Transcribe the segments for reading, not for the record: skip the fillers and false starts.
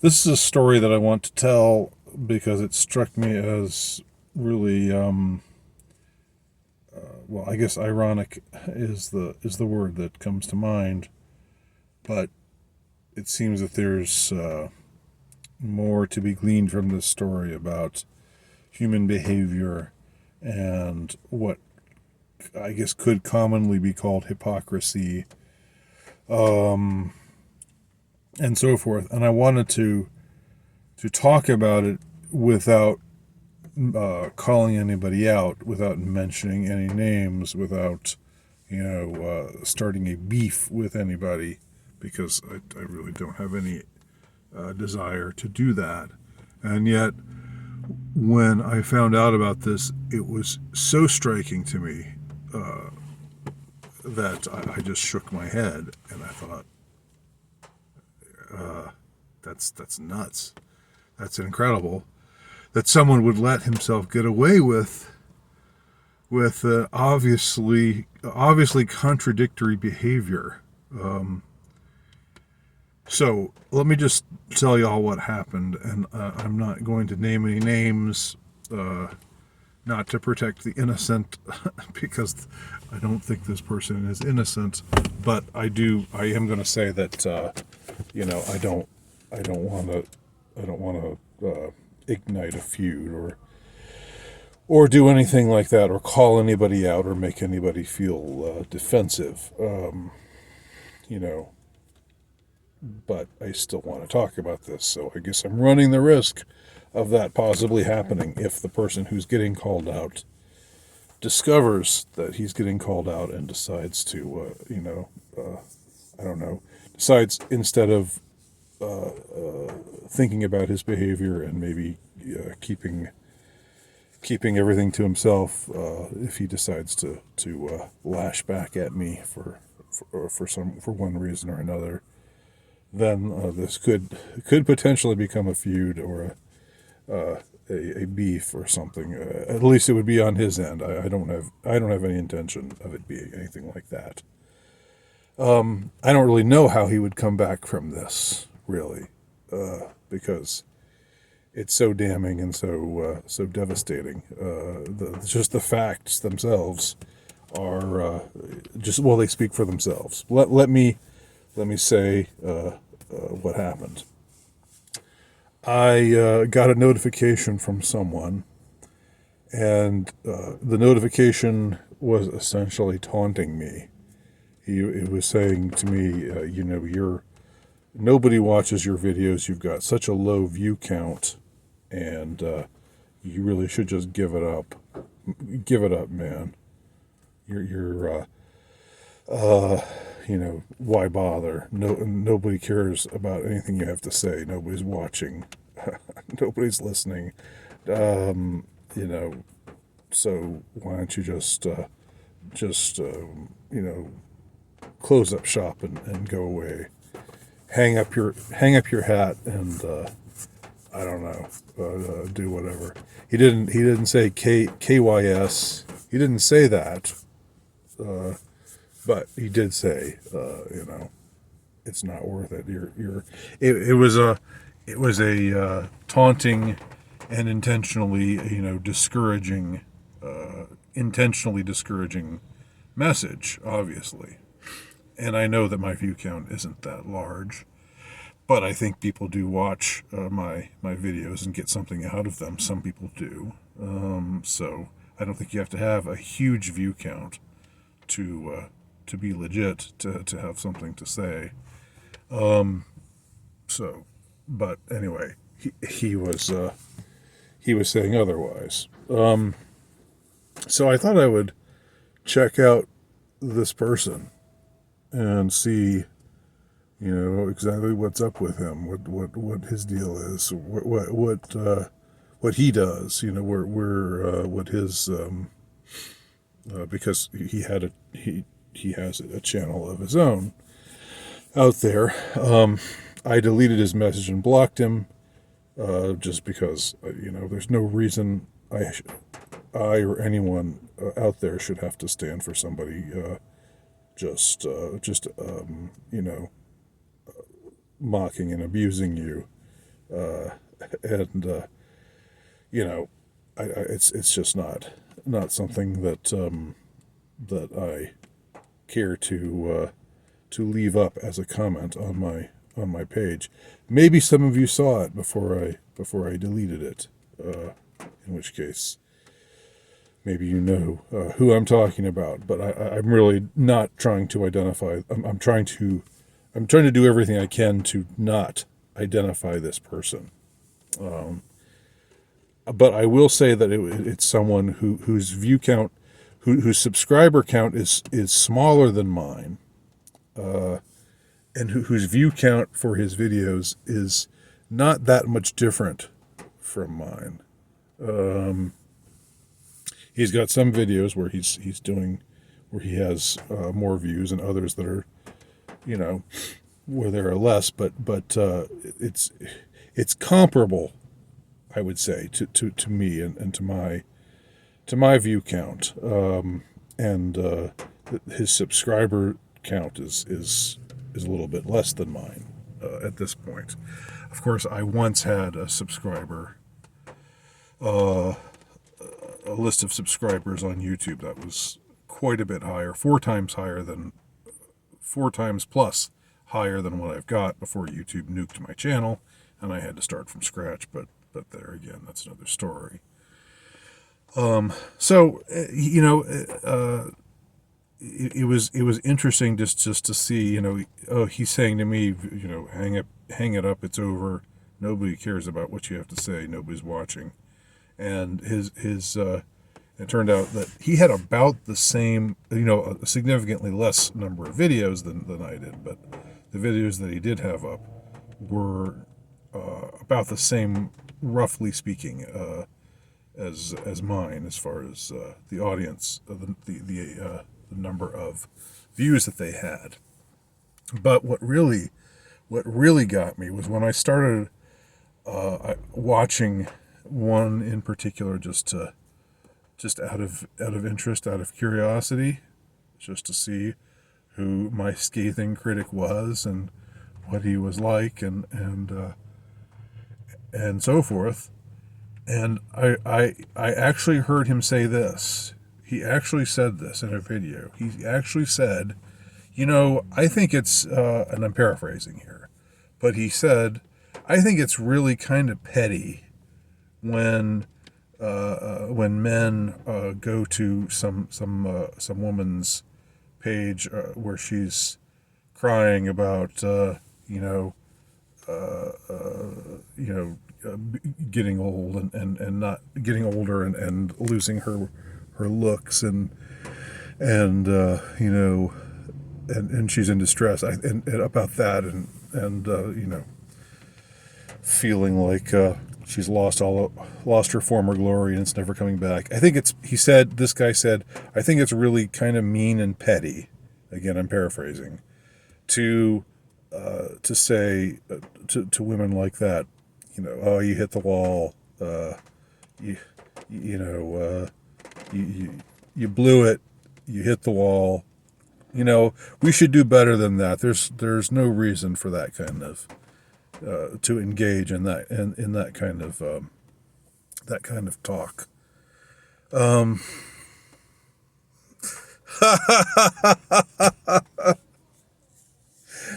This is a story that I want to tell because it struck me as really, well, I guess ironic is the word that comes to mind. But it seems that there's more to be gleaned from this story about human behavior and what I guess could commonly be called hypocrisy, um, and so forth. And I wanted to talk about it without calling anybody out, without mentioning any names, without starting a beef with anybody, because I really don't have any desire to do that. And yet, when I found out about this, it was so striking to me that I just shook my head and I thought, that's nuts. That's incredible that someone would let himself get away with obviously contradictory behavior. So let me just tell y'all what happened, and I'm not going to name any names, not to protect the innocent, because I don't think this person is innocent. But I am going to say that I don't want to ignite a feud or do anything like that, or call anybody out, or make anybody feel defensive. You know, but I still want to talk about this, so I guess I'm running the risk of that possibly happening if the person who's getting called out discovers that he's getting called out and decides to, I don't know, decides instead of thinking about his behavior and maybe keeping everything to himself, if he decides to lash back at me for one reason or another, then this could potentially become a feud or a beef or something. At least it would be on his end. I don't have any intention of it being anything like that. I don't really know how he would come back from this, really, because it's so damning and so devastating. Just the facts themselves are they speak for themselves. Let me say what happened. I got a notification from someone, and the notification was essentially taunting me. It was saying to me, nobody watches your videos. You've got such a low view count, and you really should just give it up. Give it up, man. You're why bother? Nobody cares about anything you have to say. Nobody's watching. Nobody's listening. Um, you know, so why don't you just close up shop and go away. Hang up your hat and I don't know, do whatever. He didn't say KYS. He didn't say that. But he did say, it's not worth it. It was a taunting and intentionally discouraging message, obviously. And I know that my view count isn't that large, but I think people do watch my videos and get something out of them. Some people do. So I don't think you have to have a huge view count to be legit, to have something to say. So, but anyway, he was saying otherwise. So I thought I would check out this person and see, exactly what's up with him, what his deal is, what he does, where what his because he has a channel of his own out there. I deleted his message and blocked him, just because there's no reason I or anyone out there should have to stand for somebody just mocking and abusing you and it's just not something that I care to leave up as a comment on my page. Maybe some of you saw it before I deleted it. In which case, maybe you know who I'm talking about. But I'm really not trying to identify. I'm trying to do everything I can to not identify this person. But I will say that it's someone whose view count, whose subscriber count is smaller than mine, and whose view count for his videos is not that much different from mine. He's got some videos where where he has more views, and others that are, where there are less. But it's comparable, I would say, to me and to my view count. And his subscriber count is a little bit less than mine at this point. Of course, I once had a list of subscribers on YouTube that was quite a bit higher, 4 times plus higher than what I've got before YouTube nuked my channel, and I had to start from scratch. But there again, that's another story. So it was interesting just to see, he's saying to me, hang it up, it's over. Nobody cares about what you have to say. Nobody's watching. And it turned out that he had about the same, a significantly less number of videos than I did, but the videos that he did have up were about the same, roughly speaking, as mine, as far as the audience, the number of views that they had. But what really got me was when I started watching one in particular, just out of interest, out of curiosity, just to see who my scathing critic was and what he was like, and so forth. And I actually heard him say this. He actually said this in a video. He actually said, I think it's, and I'm paraphrasing here, but he said, I think it's really kind of petty when men go to some woman's page where she's crying about getting old and not getting older and losing her looks and she's in distress and about that and feeling like she's lost her former glory and it's never coming back. I think this guy said, I think it's really kind of mean and petty. Again, I'm paraphrasing, to say to women like that, oh, you hit the wall, you blew it, you hit the wall. We should do better than that. There's no reason for that kind of to engage in that kind of talk.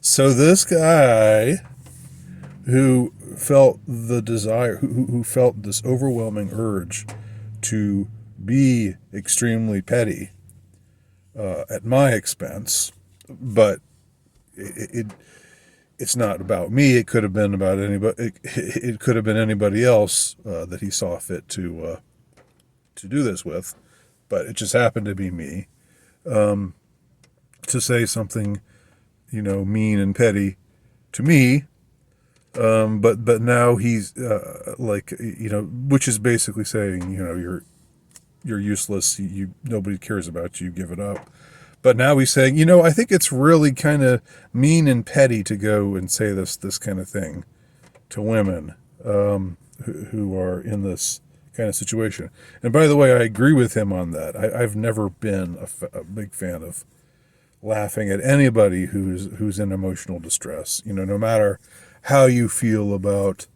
So this guy who felt the desire, who felt this overwhelming urge to be extremely petty at my expense, but it's not about me. It could have been about anybody. It could have been anybody else that he saw fit to do this with, but it just happened to be me. To say something, mean and petty to me, but now he's which is basically saying, you're useless. Nobody cares about you. Give it up. But now he's saying, I think it's really kind of mean and petty to go and say this kind of thing to women who are in this kind of situation. And by the way, I agree with him on that. I've never been a big fan of laughing at anybody who's in emotional distress. No matter how you feel about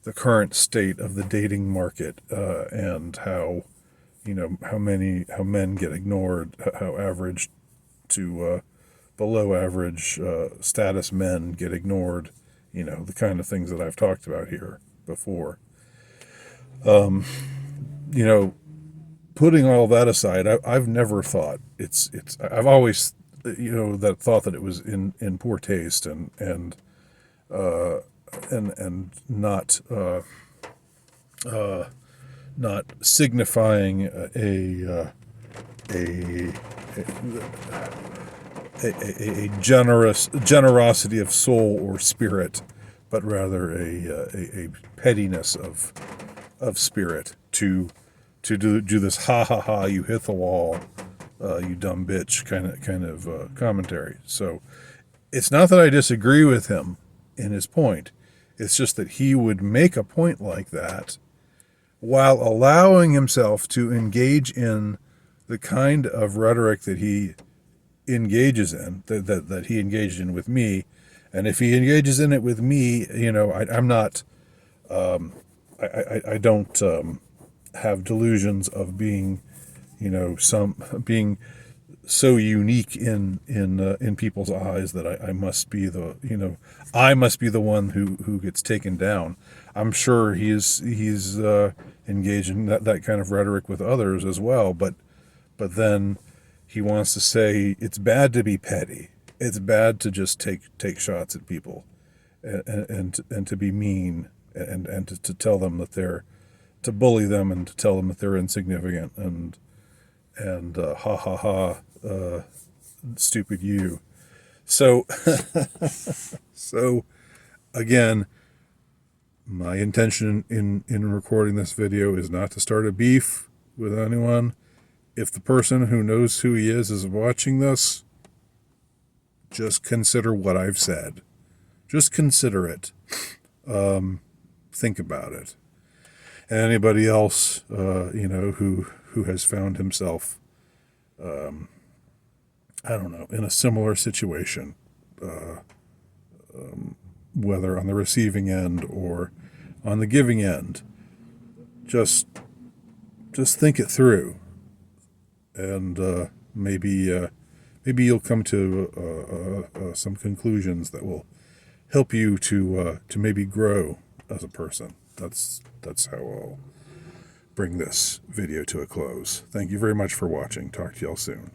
the current state of the dating market, and how, how men get ignored, how average to below average status men get ignored, the kind of things that I've talked about here before. You know, putting all that aside, I've never thought I've always, that thought that it was in poor taste and not not signifying a generosity of soul or spirit, but rather a pettiness of spirit to do this ha ha ha, you hit the wall, you dumb bitch kind of commentary. So it's not that I disagree with him in his point. It's just that he would make a point like that while allowing himself to engage in the kind of rhetoric that he engages in, that he engaged in with me. And if he engages in it with me, I'm not, I don't have delusions of being, being so unique in people's eyes that I must be I must be the one who gets taken down. I'm sure he's engaged in that kind of rhetoric with others as well, but then he wants to say it's bad to be petty. It's bad to just take shots at people, and to be mean, and to tell them that to bully them, and to tell them that they're insignificant, and ha ha ha, stupid you. So so again, my intention in recording this video is not to start a beef with anyone. If the person who knows who he is watching this, just consider what I've said. Just consider it. Think about it. And anybody else, who has found himself, in a similar situation, whether on the receiving end or on the giving end, just think it through, and maybe you'll come to some conclusions that will help you to maybe grow as a person. That's how I'll bring this video to a close. Thank you very much for watching. Talk to y'all soon.